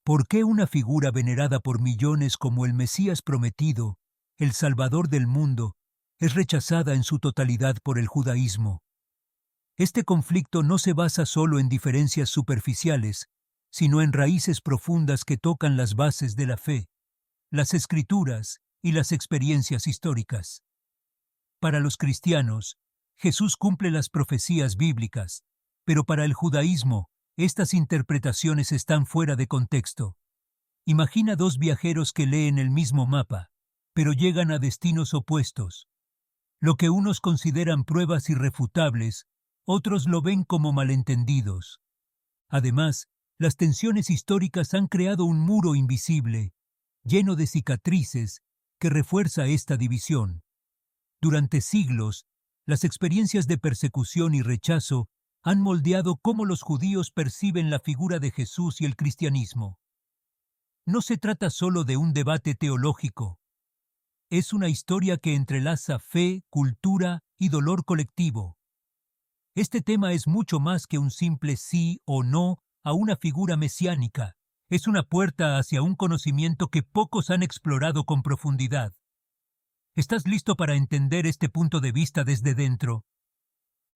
¿Por qué una figura venerada por millones como el Mesías prometido, el Salvador del mundo, es rechazada en su totalidad por el judaísmo? Este conflicto no se basa solo en diferencias superficiales, sino en raíces profundas que tocan las bases de la fe, las escrituras y las experiencias históricas. Para los cristianos, Jesús cumple las profecías bíblicas, pero para el judaísmo, estas interpretaciones están fuera de contexto. Imagina dos viajeros que leen el mismo mapa, pero llegan a destinos opuestos. Lo que unos consideran pruebas irrefutables, otros lo ven como malentendidos. Además, las tensiones históricas han creado un muro invisible, lleno de cicatrices, que refuerza esta división. Durante siglos, las experiencias de persecución y rechazo han moldeado cómo los judíos perciben la figura de Jesús y el cristianismo. No se trata solo de un debate teológico. Es una historia que entrelaza fe, cultura y dolor colectivo. Este tema es mucho más que un simple sí o no a una figura mesiánica. Es una puerta hacia un conocimiento que pocos han explorado con profundidad. ¿Estás listo para entender este punto de vista desde dentro?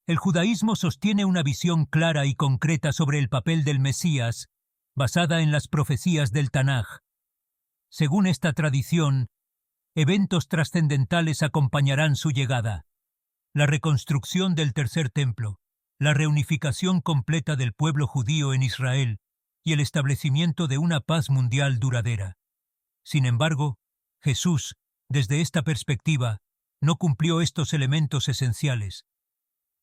El judaísmo sostiene una visión clara y concreta sobre el papel del Mesías, basada en las profecías del Tanaj. Según esta tradición, eventos trascendentales acompañarán su llegada: la reconstrucción del tercer templo, la reunificación completa del pueblo judío en Israel y el establecimiento de una paz mundial duradera. Sin embargo, Jesús, desde esta perspectiva, no cumplió estos elementos esenciales.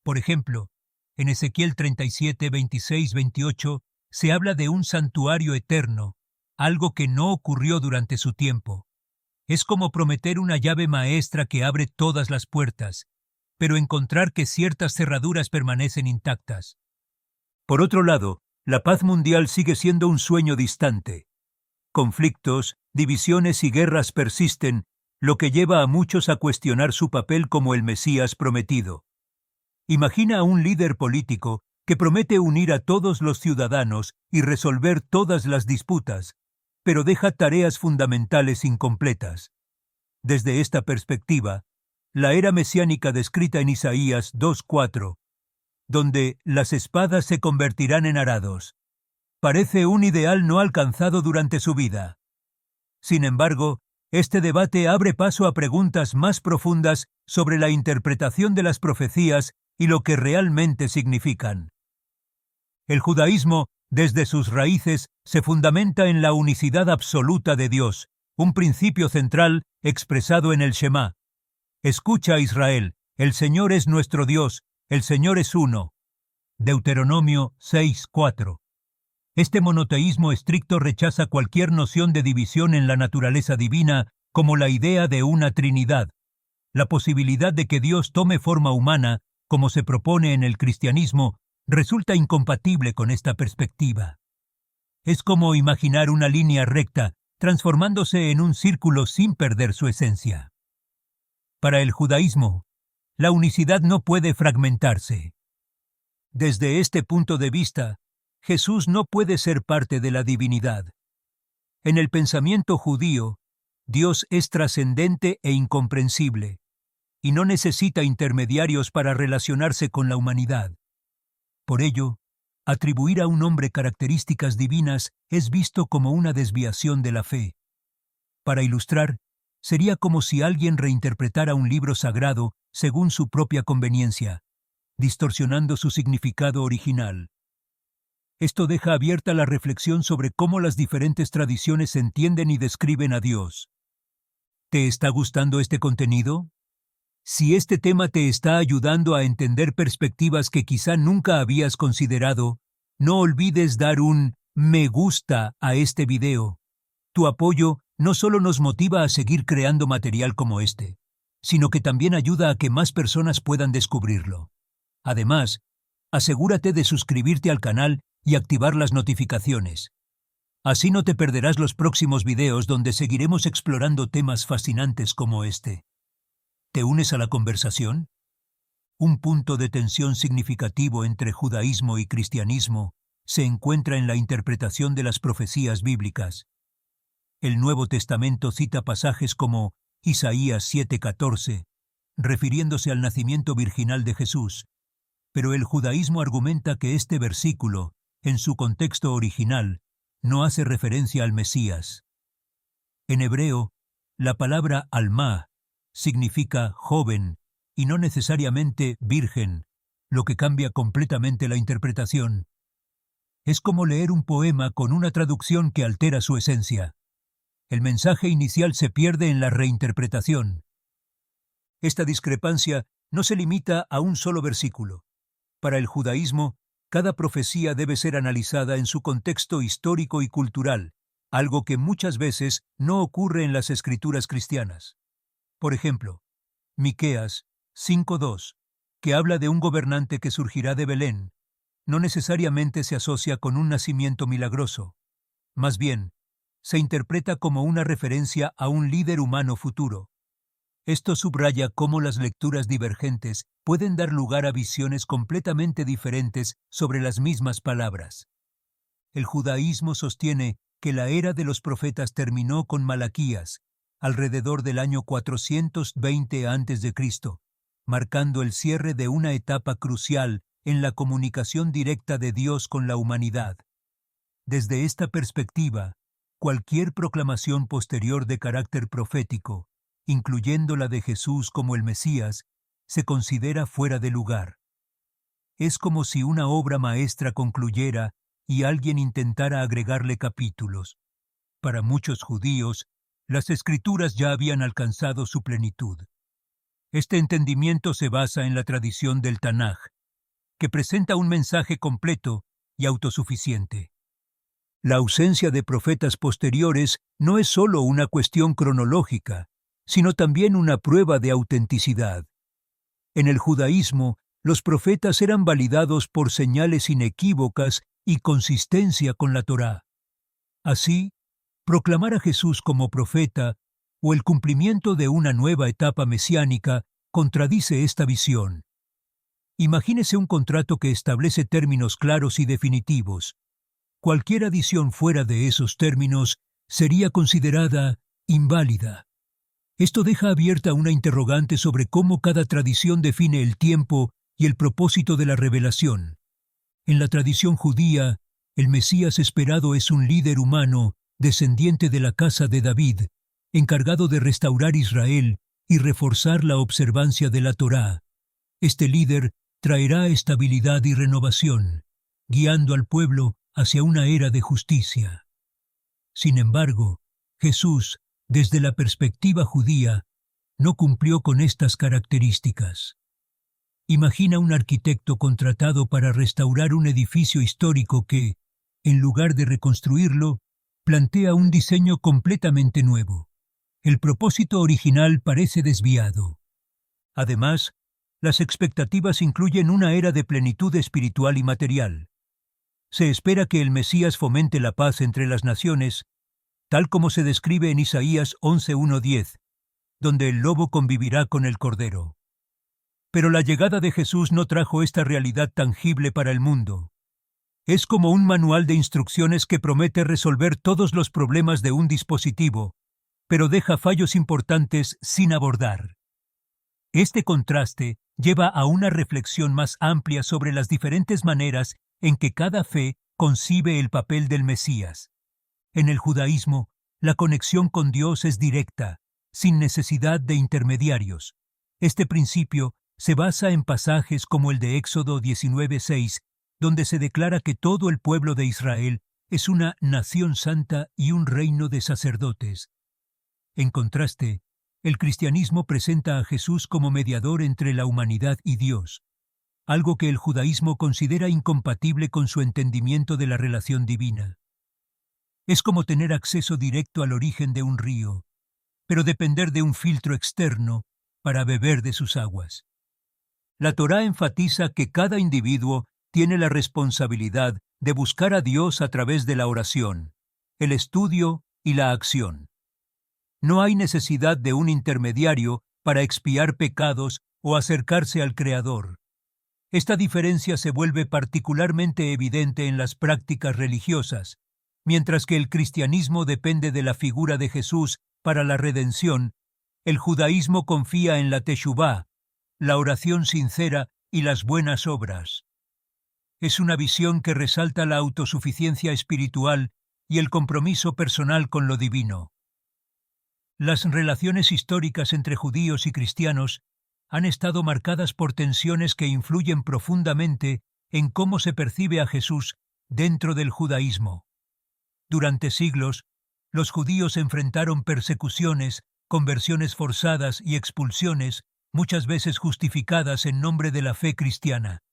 Por ejemplo, en Ezequiel 37, 26, 28, se habla de un santuario eterno, algo que no ocurrió durante su tiempo. Es como prometer una llave maestra que abre todas las puertas, pero encontrar que ciertas cerraduras permanecen intactas. Por otro lado, la paz mundial sigue siendo un sueño distante. Conflictos, divisiones y guerras persisten, lo que lleva a muchos a cuestionar su papel como el Mesías prometido. Imagina a un líder político que promete unir a todos los ciudadanos y resolver todas las disputas, pero deja tareas fundamentales incompletas. Desde esta perspectiva, la era mesiánica descrita en Isaías 2:4, donde las espadas se convertirán en arados, parece un ideal no alcanzado durante su vida. Sin embargo, este debate abre paso a preguntas más profundas sobre la interpretación de las profecías y lo que realmente significan. El judaísmo, desde sus raíces, se fundamenta en la unicidad absoluta de Dios, un principio central expresado en el Shema. Escucha, Israel, el Señor es nuestro Dios, el Señor es uno. Deuteronomio 6:4. Este monoteísmo estricto rechaza cualquier noción de división en la naturaleza divina, como la idea de una Trinidad. La posibilidad de que Dios tome forma humana, como se propone en el cristianismo, resulta incompatible con esta perspectiva. Es como imaginar una línea recta, transformándose en un círculo sin perder su esencia. Para el judaísmo, la unicidad no puede fragmentarse. Desde este punto de vista, Jesús no puede ser parte de la divinidad. En el pensamiento judío, Dios es trascendente e incomprensible, y no necesita intermediarios para relacionarse con la humanidad. Por ello, atribuir a un hombre características divinas es visto como una desviación de la fe. Para ilustrar, sería como si alguien reinterpretara un libro sagrado según su propia conveniencia, distorsionando su significado original. Esto deja abierta la reflexión sobre cómo las diferentes tradiciones entienden y describen a Dios. ¿Te está gustando este contenido? Si este tema te está ayudando a entender perspectivas que quizá nunca habías considerado, no olvides dar un me gusta a este video. Tu apoyo no solo nos motiva a seguir creando material como este, sino que también ayuda a que más personas puedan descubrirlo. Además, asegúrate de suscribirte al canal y activar las notificaciones. Así no te perderás los próximos videos donde seguiremos explorando temas fascinantes como este. ¿Te unes a la conversación? Un punto de tensión significativo entre judaísmo y cristianismo se encuentra en la interpretación de las profecías bíblicas. El Nuevo Testamento cita pasajes como Isaías 7:14, refiriéndose al nacimiento virginal de Jesús, pero el judaísmo argumenta que este versículo, en su contexto original, no hace referencia al Mesías. En hebreo, la palabra alma significa joven y no necesariamente virgen, lo que cambia completamente la interpretación. Es como leer un poema con una traducción que altera su esencia. El mensaje inicial se pierde en la reinterpretación. Esta discrepancia no se limita a un solo versículo. Para el judaísmo, cada profecía debe ser analizada en su contexto histórico y cultural, algo que muchas veces no ocurre en las escrituras cristianas. Por ejemplo, Miqueas 5:2, que habla de un gobernante que surgirá de Belén, no necesariamente se asocia con un nacimiento milagroso. Más bien, se interpreta como una referencia a un líder humano futuro. Esto subraya cómo las lecturas divergentes pueden dar lugar a visiones completamente diferentes sobre las mismas palabras. El judaísmo sostiene que la era de los profetas terminó con Malaquías, alrededor del año 420 a.C., marcando el cierre de una etapa crucial en la comunicación directa de Dios con la humanidad. Desde esta perspectiva, cualquier proclamación posterior de carácter profético, incluyendo la de Jesús como el Mesías, se considera fuera de lugar. Es como si una obra maestra concluyera y alguien intentara agregarle capítulos. Para muchos judíos, las Escrituras ya habían alcanzado su plenitud. Este entendimiento se basa en la tradición del Tanaj, que presenta un mensaje completo y autosuficiente. La ausencia de profetas posteriores no es solo una cuestión cronológica, sino también una prueba de autenticidad. En el judaísmo, los profetas eran validados por señales inequívocas y consistencia con la Torá. Así, proclamar a Jesús como profeta o el cumplimiento de una nueva etapa mesiánica contradice esta visión. Imagínese un contrato que establece términos claros y definitivos. Cualquier adición fuera de esos términos sería considerada inválida. Esto deja abierta una interrogante sobre cómo cada tradición define el tiempo y el propósito de la revelación. En la tradición judía, el Mesías esperado es un líder humano, descendiente de la casa de David, encargado de restaurar Israel y reforzar la observancia de la Torá. Este líder traerá estabilidad y renovación, guiando al pueblo hacia una era de justicia. Sin embargo, Jesús, desde la perspectiva judía, no cumplió con estas características. Imagina un arquitecto contratado para restaurar un edificio histórico que, en lugar de reconstruirlo, plantea un diseño completamente nuevo. El propósito original parece desviado. Además, las expectativas incluyen una era de plenitud espiritual y material. Se espera que el Mesías fomente la paz entre las naciones, tal como se describe en Isaías 11:1-10, donde el lobo convivirá con el cordero. Pero la llegada de Jesús no trajo esta realidad tangible para el mundo. Es como un manual de instrucciones que promete resolver todos los problemas de un dispositivo, pero deja fallos importantes sin abordar. Este contraste lleva a una reflexión más amplia sobre las diferentes maneras en que cada fe concibe el papel del Mesías. En el judaísmo, la conexión con Dios es directa, sin necesidad de intermediarios. Este principio se basa en pasajes como el de Éxodo 19:6, donde se declara que todo el pueblo de Israel es una nación santa y un reino de sacerdotes. En contraste, el cristianismo presenta a Jesús como mediador entre la humanidad y Dios, algo que el judaísmo considera incompatible con su entendimiento de la relación divina. Es como tener acceso directo al origen de un río, pero depender de un filtro externo para beber de sus aguas. La Torá enfatiza que cada individuo tiene la responsabilidad de buscar a Dios a través de la oración, el estudio y la acción. No hay necesidad de un intermediario para expiar pecados o acercarse al Creador. Esta diferencia se vuelve particularmente evidente en las prácticas religiosas. Mientras que el cristianismo depende de la figura de Jesús para la redención, el judaísmo confía en la teshuvá, la oración sincera y las buenas obras. Es una visión que resalta la autosuficiencia espiritual y el compromiso personal con lo divino. Las relaciones históricas entre judíos y cristianos han estado marcadas por tensiones que influyen profundamente en cómo se percibe a Jesús dentro del judaísmo. Durante siglos, los judíos enfrentaron persecuciones, conversiones forzadas y expulsiones, muchas veces justificadas en nombre de la fe cristiana.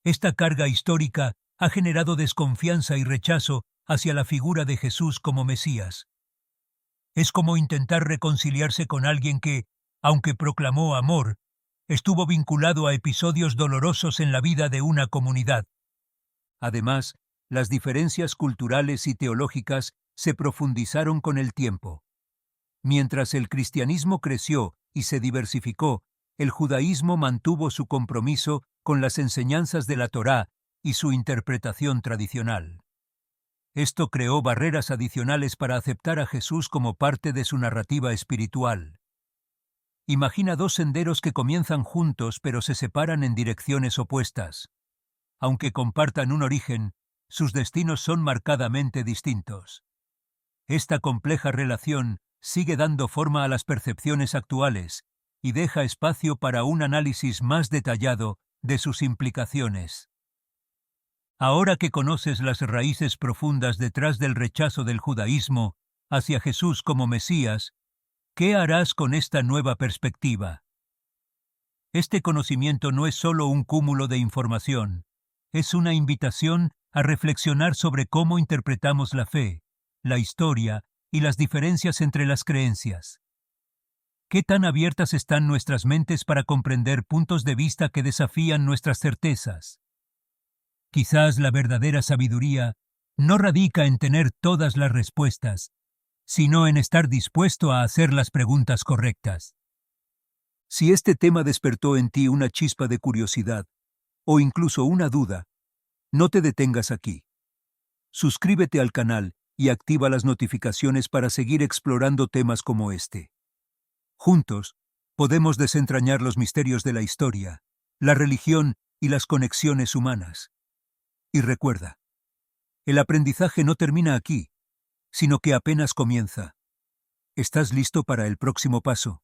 Esta carga histórica ha generado desconfianza y rechazo hacia la figura de Jesús como Mesías. Es como intentar reconciliarse con alguien que, aunque proclamó amor, estuvo vinculado a episodios dolorosos en la vida de una comunidad. Además, las diferencias culturales y teológicas se profundizaron con el tiempo. Mientras el cristianismo creció y se diversificó, el judaísmo mantuvo su compromiso con las enseñanzas de la Torá y su interpretación tradicional. Esto creó barreras adicionales para aceptar a Jesús como parte de su narrativa espiritual. Imagina dos senderos que comienzan juntos pero se separan en direcciones opuestas. Aunque compartan un origen, sus destinos son marcadamente distintos. Esta compleja relación sigue dando forma a las percepciones actuales y deja espacio para un análisis más detallado de sus implicaciones. Ahora que conoces las raíces profundas detrás del rechazo del judaísmo hacia Jesús como Mesías, ¿qué harás con esta nueva perspectiva? Este conocimiento no es solo un cúmulo de información, es una invitación a reflexionar sobre cómo interpretamos la fe, la historia y las diferencias entre las creencias. ¿Qué tan abiertas están nuestras mentes para comprender puntos de vista que desafían nuestras certezas? Quizás la verdadera sabiduría no radica en tener todas las respuestas, sino en estar dispuesto a hacer las preguntas correctas. Si este tema despertó en ti una chispa de curiosidad, o incluso una duda, no te detengas aquí. Suscríbete al canal y activa las notificaciones para seguir explorando temas como este. Juntos, podemos desentrañar los misterios de la historia, la religión y las conexiones humanas. Y recuerda, el aprendizaje no termina aquí, sino que apenas comienza. ¿Estás listo para el próximo paso?